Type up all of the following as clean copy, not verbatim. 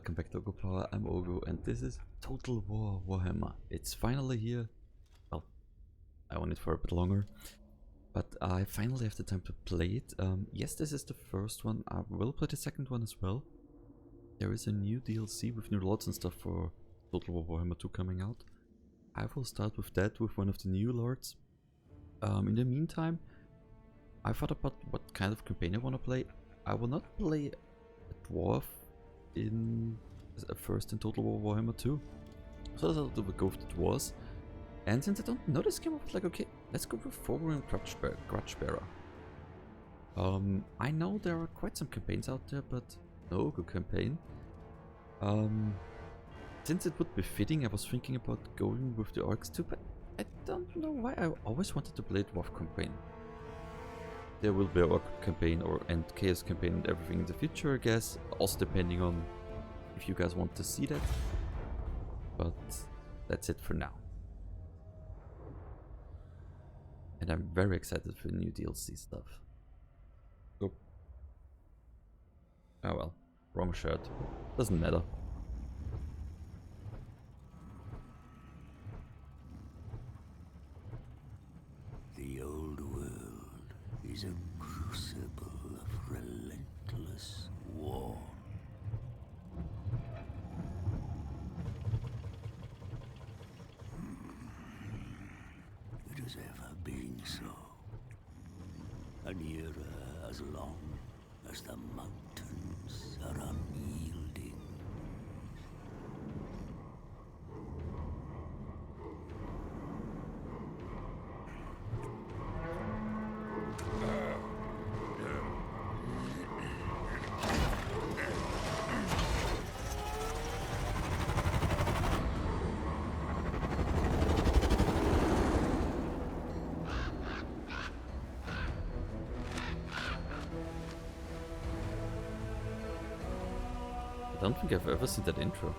welcome back to Oghupower. I'm Oghu and this is Total War Warhammer. It's finally here. Well, I own it for a bit longer, but I finally have the time to play it. Yes, this is the first one. I will play the second one as well. There is a new DLC with new lords and stuff for Total War Warhammer 2 coming out. I will start with that, with one of the new lords. In the meantime, I thought about what kind of campaign I want to play. I will not play a dwarf first in Total War Warhammer 2. So I thought I would go with the dwarves. And since I don't know this game, I was like, okay, let's go with Thorgrim Grudgeberar. I know there are quite some campaigns out there, but no good campaign. Since it would be fitting, I was thinking about going with the orcs too, but I don't know why I always wanted to play a dwarf campaign. There will be an orc campaign and chaos campaign and everything in the future, I guess, also depending on if you guys want to see that. But that's it for now. And I'm very excited for new DLC stuff. Oh. Oh well, wrong shirt. Doesn't matter. The old world is a crucible of relentless war. It has ever been so. An era as long as the mountains are unyielding. I don't think I've ever seen that intro.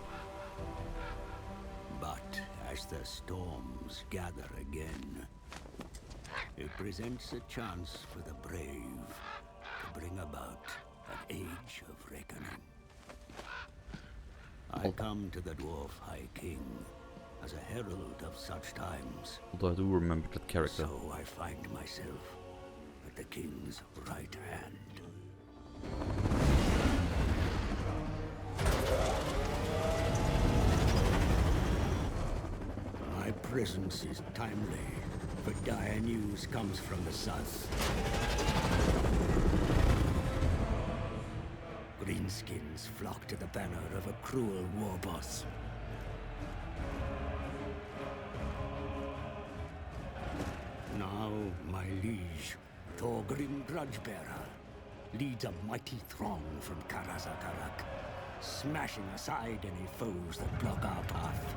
But as the storms gather again, it presents a chance for the brave to bring about an age of reckoning. I come to the Dwarf High King as a herald of such times. Although I do remember that character. So I find myself at the King's right hand. My presence is timely, for dire news comes from the south. Greenskins flock to the banner of a cruel war boss. Now, my liege, Thorgrim Grudgeberar, leads a mighty throng from Karazakarak, smashing aside any foes that block our path.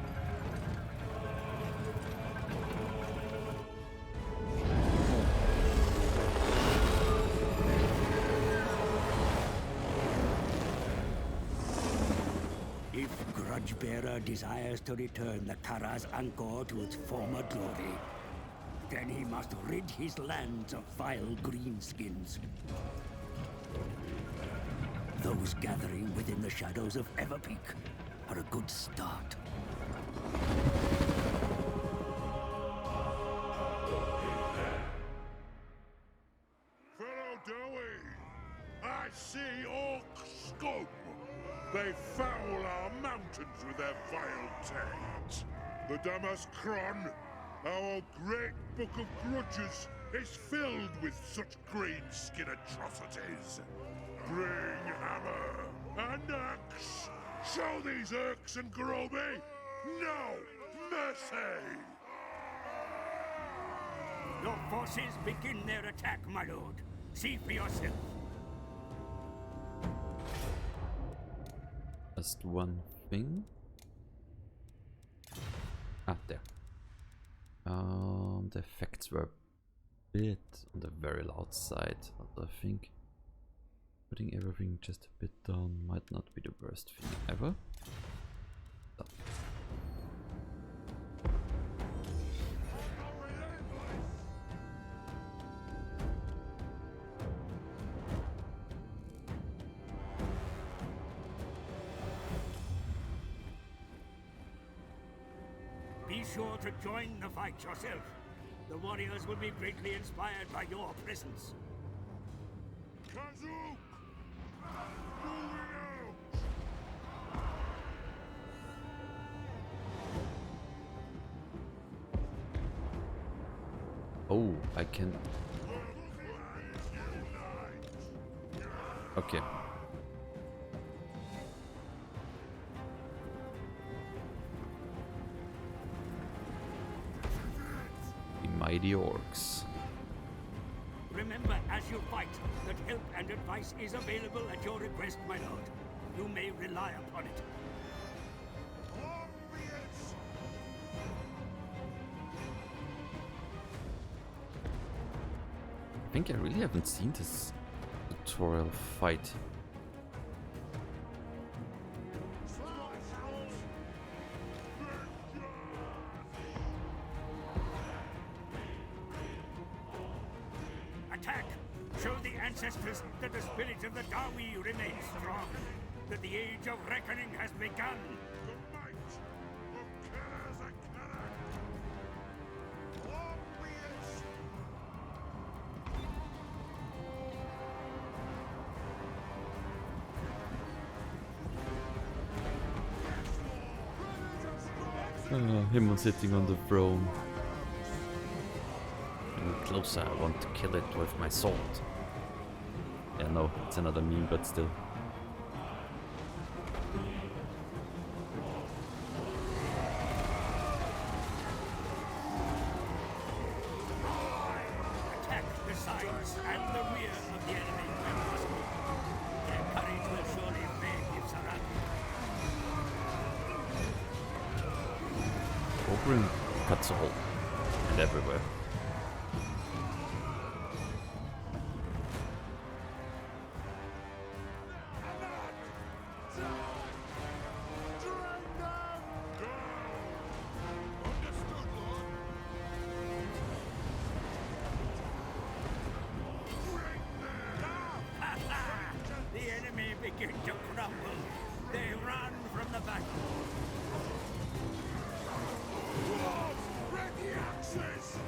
If Grudgeberar desires to return the Karaz Angkor to its former glory, then he must rid his lands of vile greenskins. Those gathering within the shadows of Everpeak are a good start. Fellow Dowie, I see orc scum. They foul our mountains with their vile tales. The Damaskron, our great book of grudges, is filled with such greenskin atrocities. Bring hammer and axe. Show these Urks and Groby no mercy. Your forces begin their attack, my lord. See for yourself. Just one thing. Ah, there. The effects were a bit on the very loud side, but I think putting everything just a bit down might not be the worst thing ever. So. sure to join the fight yourself. The warriors will be greatly inspired by your presence. Kazuk! Moving out! Oh, I can... Okay. The mighty orcs. Remember, as you fight, that help and advice is available at your request, my lord. You may rely upon it. Obvious! I think I really haven't seen this tutorial fight. Attack! Show the ancestors that the spirit of the Dawi remains strong. That the age of reckoning has begun. The might of Karazakarak! Obvious! Him sitting on the throne. Closer, I want to kill it with my sword. Yeah, no, it's another meme, but still. Attack the sides and the rear of the enemy when possible. Their courage will surely fade if surrounded. Thorgrim cuts a hole. And everywhere. The enemy begin to crumble. They run from the battle. Ready access!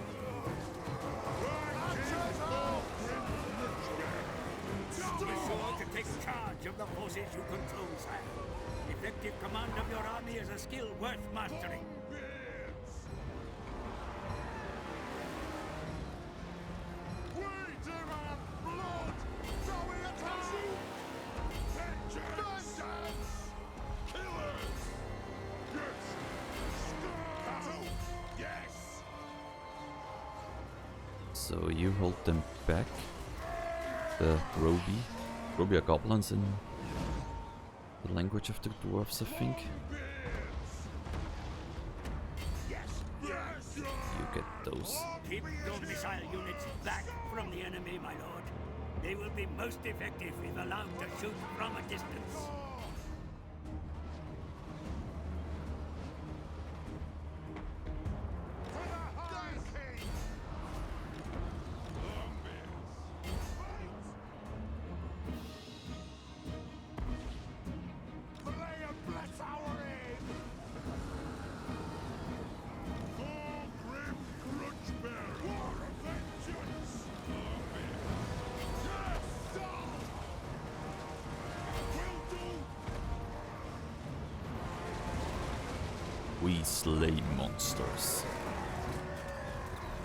Be sure to take charge of the forces you control, sire. Effective command of your army is a skill worth mastering. So you hold them back. The Roby are goblins in the language of the dwarves, I think. You get those. Keep your missile units back from the enemy, my lord. They will be most effective if allowed to shoot from a distance. Thorgrim Grudgeberar! War of vengeance! Yes! Will do! We slay monsters.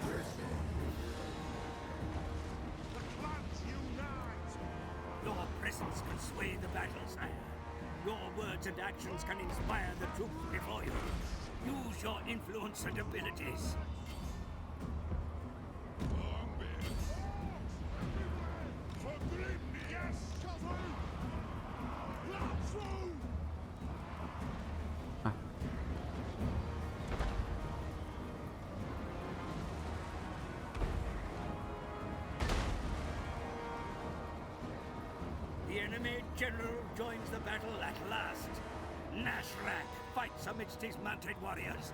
The clans unite! Your presence can sway the battle, sire. Your words and actions can inspire the troops before you. Use your influence and abilities. For Grimney, yes! Let's through! The enemy general joins the battle at last. Nashrak fights amidst his mounted warriors.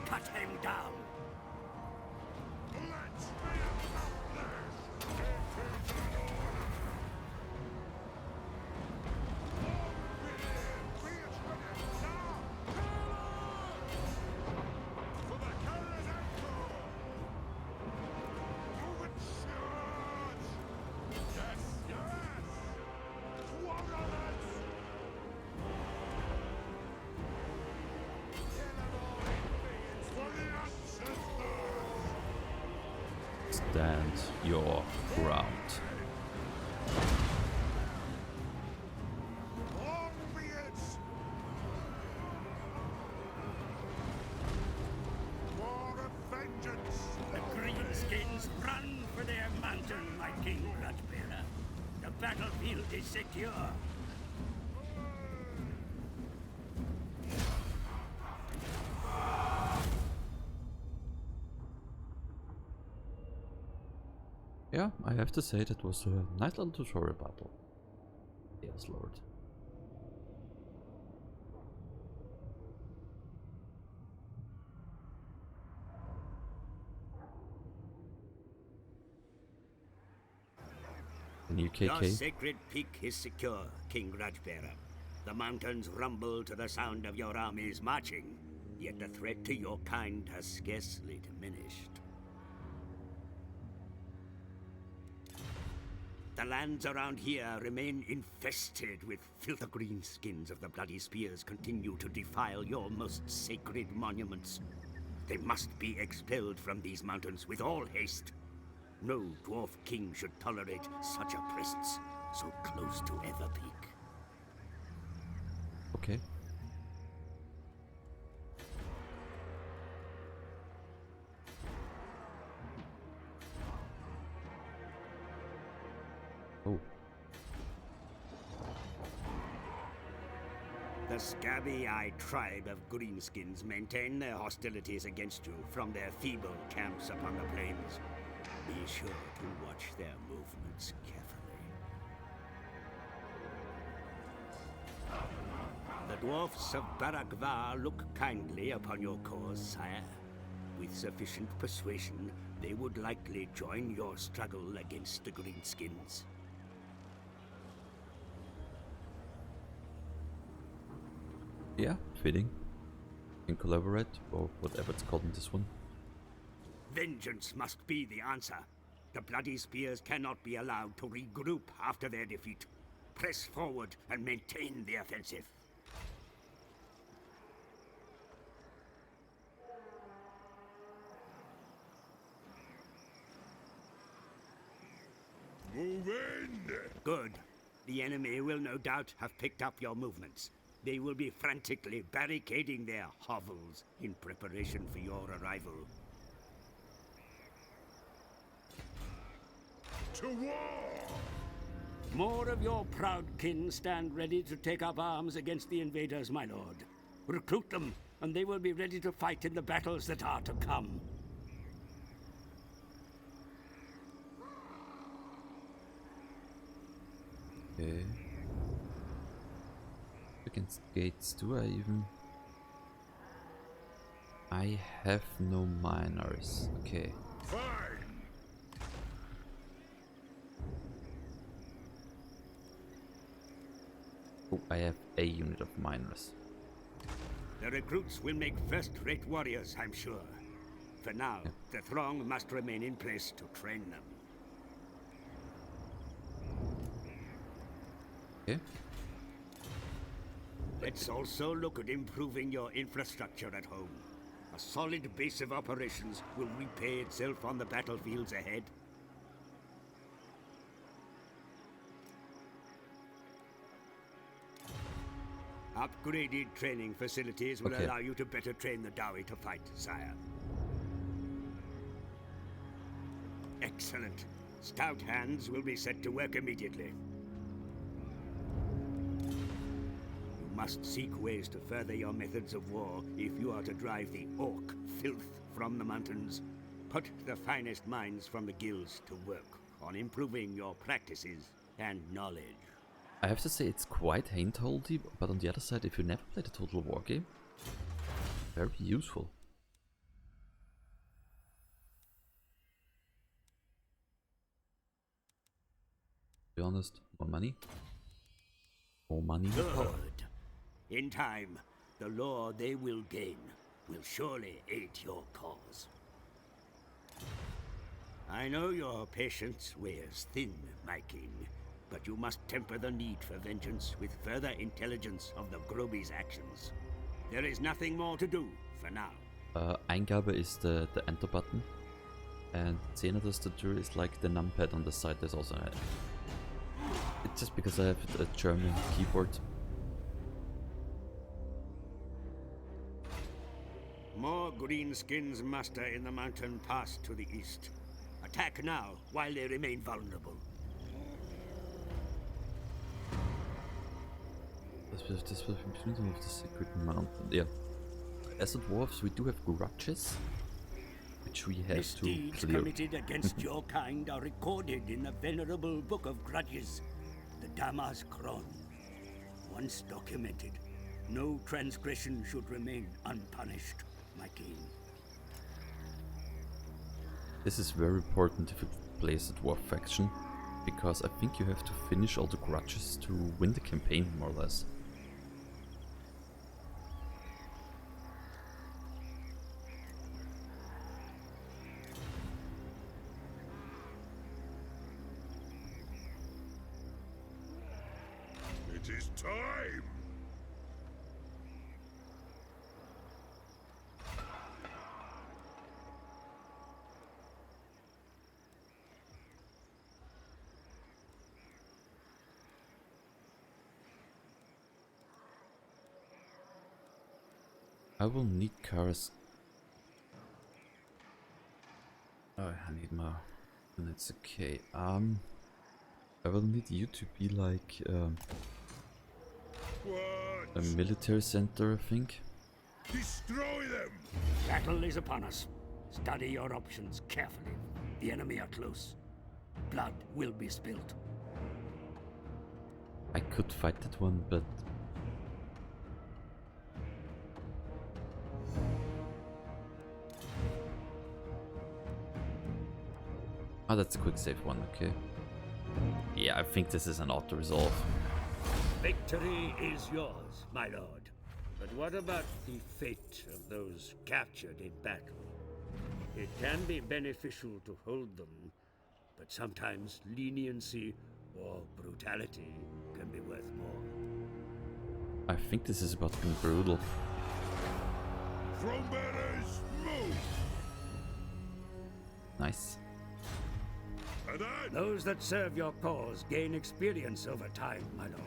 Cut him down. Let's be accomplished! For the stand your ground. Long be it! War of vengeance! The greenskins run for their mountain, my King Grudgeberar. The battlefield is secure. Yeah, I have to say that was a nice little tutorial battle. Yes, Lord. The new Your KK. sacred peak is secure, King Grudgeberar. The mountains rumble to the sound of your armies marching, yet the threat to your kind has scarcely diminished. The lands around here remain infested with filth. The greenskins of the bloody spears continue to defile your most sacred monuments. They must be expelled from these mountains with all haste. No dwarf king should tolerate such a presence so close to Everpeak. Okay. Oh. The scabby-eyed tribe of greenskins maintain their hostilities against you from their feeble camps upon the plains. Be sure to watch their movements carefully. The dwarfs of Baragvar look kindly upon your cause, sire. With sufficient persuasion, they would likely join your struggle against the greenskins. Yeah, fitting. Can collaborate, or whatever it's called in this one. Vengeance must be the answer. The bloody spears cannot be allowed to regroup after their defeat. Press forward and maintain the offensive. Move in! Good. The enemy will no doubt have picked up your movements. They will be frantically barricading their hovels in preparation for your arrival. To war! More of your proud kin stand ready to take up arms against the invaders, my lord. Recruit them, and they will be ready to fight in the battles that are to come. Okay. Against gates, do I even? I have no miners. Okay. Fine! Oh, I have a unit of miners. The recruits will make first-rate warriors, I'm sure. For now, the throng must remain in place to train them. Okay. Let's also look at improving your infrastructure at home. A solid base of operations will repay itself on the battlefields ahead. Upgraded training facilities will Okay. allow you to better train the Dawi to fight, sire. Excellent. Stout hands will be set to work immediately. You must seek ways to further your methods of war if you are to drive the orc filth from the mountains. Put the finest minds from the guilds to work on improving your practices and knowledge. I have to say it's quite handholdy, but on the other side, if you never played a Total War game, very useful. To be honest, more money. More money. More power. Good. In time, the lore they will gain will surely aid your cause. I know your patience wears thin, my king, but you must temper the need for vengeance with further intelligence of the Groby's actions. There is nothing more to do for now. Eingabe ist the Enter button. And Zehner-Tastatur is like the numpad on the side. There's also it's just because I have a German keyboard. More greenskins muster in the mountain pass to the east. Attack now, while they remain vulnerable. This will be of the Secret Mountain. Yeah. As a dwarves, we do have grudges, which we have to Misdeeds clear. committed against your kind are recorded in the venerable Book of Grudges, the Damas Kron. Once documented, no transgression should remain unpunished, my king. This is very important if you play as a dwarf faction, because I think you have to finish all the grudges to win the campaign, more or less. It is time! I will need cars. Oh, I need more. And it's okay. I will need you to be like What? a military center, I think. Destroy them! Battle is upon us. Study your options carefully. The enemy are close. Blood will be spilled. I could fight that one, but oh, that's a quick save one, okay. Yeah, I think this is an auto-resolve. Victory is yours, my lord. But what about the fate of those captured in battle? It can be beneficial to hold them, but sometimes leniency or brutality can be worth more. I think this is about being brutal. Throne bearers, move! Nice. And then, Those that serve your cause gain experience over time, my lord.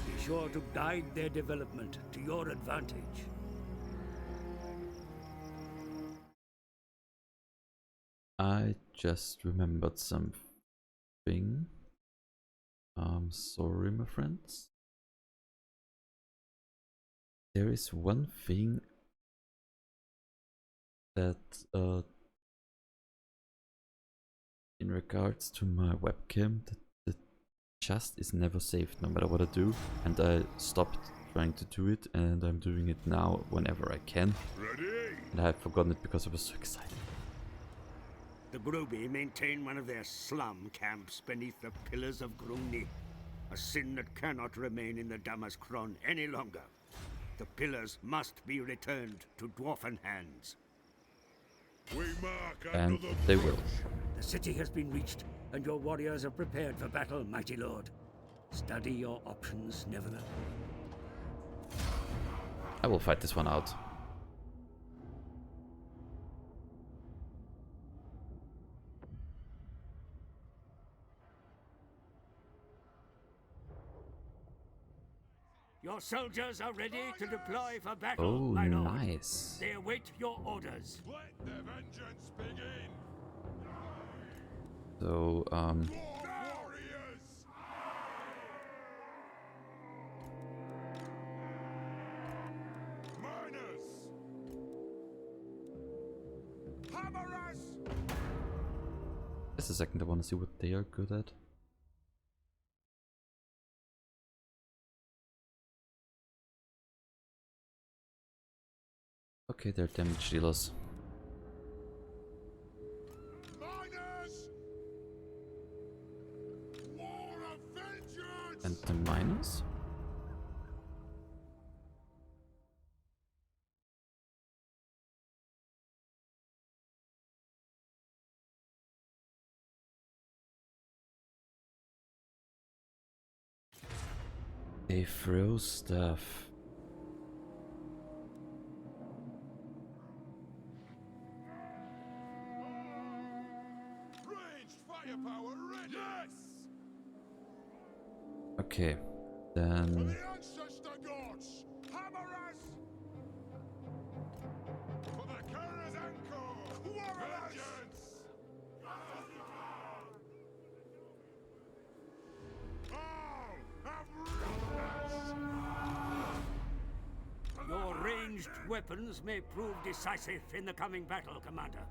Be sure to guide their development to your advantage. I just remembered something. Sorry, my friends. There is one thing that in regards to my webcam, that just is never saved no matter what I do, and I stopped trying to do it, and I'm doing it now whenever I can, ready? and I had forgotten it because I was so excited. The Grobi maintain one of their slum camps beneath the Pillars of Grumni, a sin that cannot remain in the Damas Kron any longer. The pillars must be returned to dwarfen hands. We mark And another they will. The city has been reached, and your warriors are prepared for battle, mighty lord. Study your options, nevertheless. I will fight this one out. Your soldiers are ready to deploy for battle, Oh, my lord. nice. They await your orders. Let the vengeance begin! So, Warriors! Minus! Hammer us! just a second, I want to see what they are good at. Okay, they're damage dealers. Minus! War of vengeance! And the minus? They throw stuff. Oghupower ready! Yes! Okay, For then the ancestor gods! Hammer us! For the Karazanko! Vengeance! Oh! Have roughness! Your ranged weapons may prove decisive in the coming battle, Commander.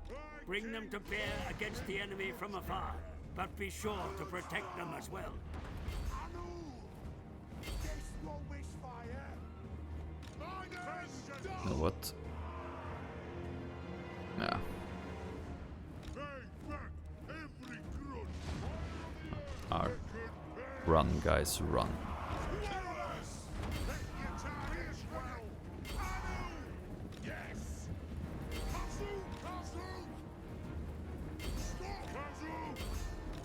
Bring them to bear against the enemy from afar, but be sure to protect them as well. Anu! This won't miss fire! Miners! you know what? Yeah, Bang back every grudge! run, guys, run. Killers! Let your targets well! Anu! Yes! Kazu! Kazu! Stop! Kazu!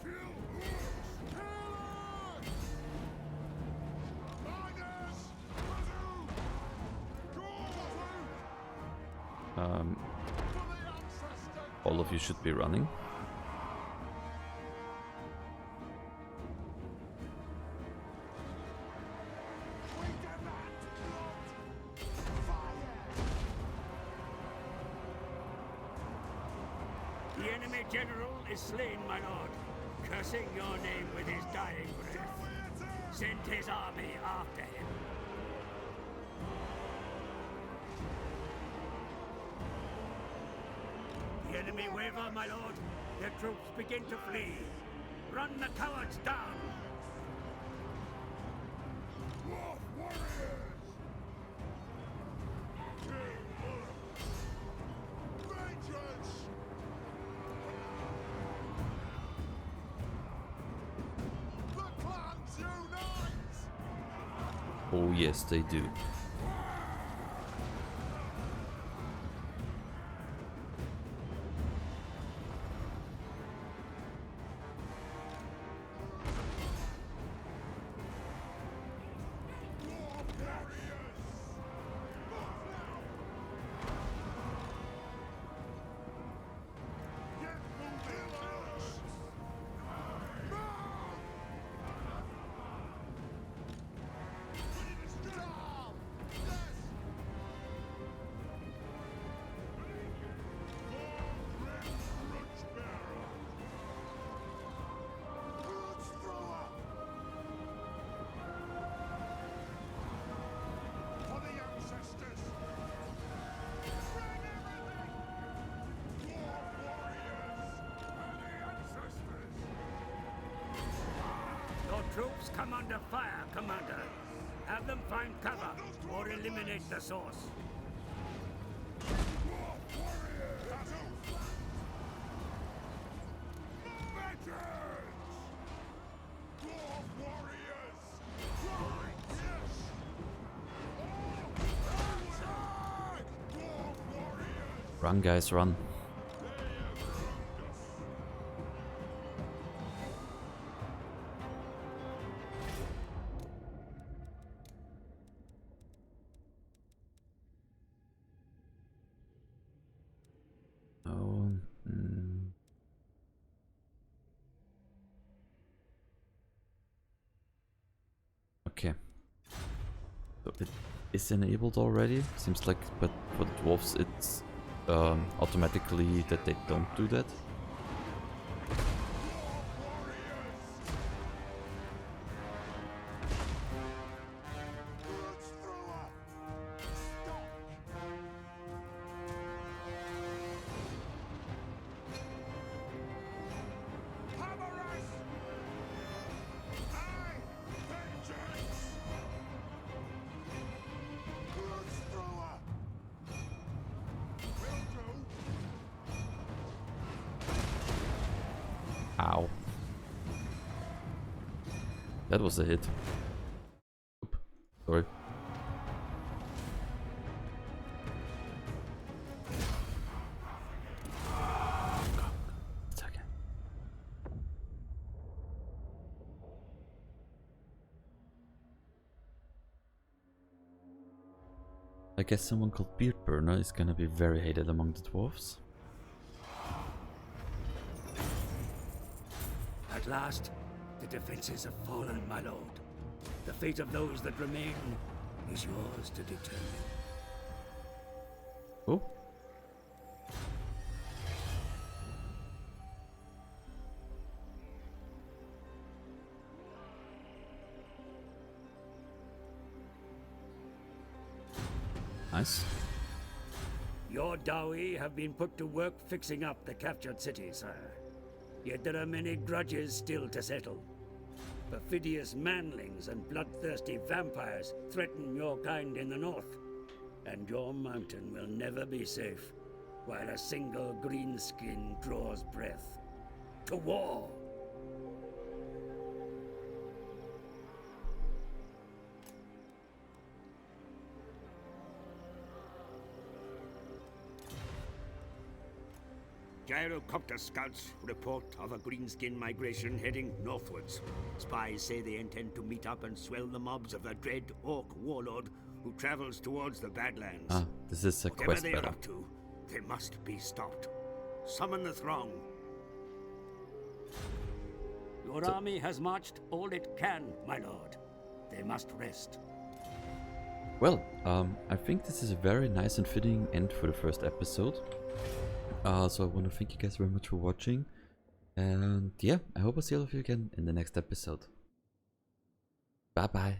Kill orcs! Killers! Miners! Kazu! Go! For the ancestor! All of you should be running. We demand blood! Fire! The enemy general is slain, my lord, cursing your name with his dying breath. Send his army after him. The enemy waver, my lord. Their troops begin to flee. Run the cowards down. Dwarf warriors! Kill orcs! Vengeance! The clans unite! Oh yes, they do. Dwarf warriors! Get moving, orcs! Down! Yes! Thorgrim Grudgeberar! Grudge thrower! For the ancestors! Bring everything! Dwarf warriors! For the ancestors! Your troops come under fire, Commander. Have them find cover or eliminate the source. Dwarf warriors! Kazu! Vengeance! Dwarf warriors! Right, yes! Attack! Dwarf warriors! Run, guys, run. They have wronged us! Oh, okay. So it is enabled already. Seems like, but for the dwarves, it's automatically that they don't do that. Grudge thrower! Stop! Hammer us! Aye! Vengeance! Grudge thrower! Will do! Ow. That was a hit. Oop. Sorry. It's okay. I guess someone called Beardburner is gonna be very hated among the dwarves. At last, the defenses have fallen, my lord. The fate of those that remain is yours to determine. Oh. Nice. Your Dowie have been put to work fixing up the captured city, sire. Yet there are many grudges still to settle. Perfidious manlings and bloodthirsty vampires threaten your kind in the north. And your mountain will never be safe, while a single greenskin draws breath. To war! Gyrocopter scouts report of a greenskin migration heading northwards. Spies say they intend to meet up and swell the mobs of the dread orc warlord who travels towards the Badlands. Ah, this is a Whatever quest they are battle. up to, they must be stopped. Summon the throng. Your army has marched all it can, my lord. They must rest. Well, I think this is a very nice and fitting end for the first episode. So I want to thank you guys very much for watching. And yeah, I hope I'll see all of you again in the next episode. Bye bye.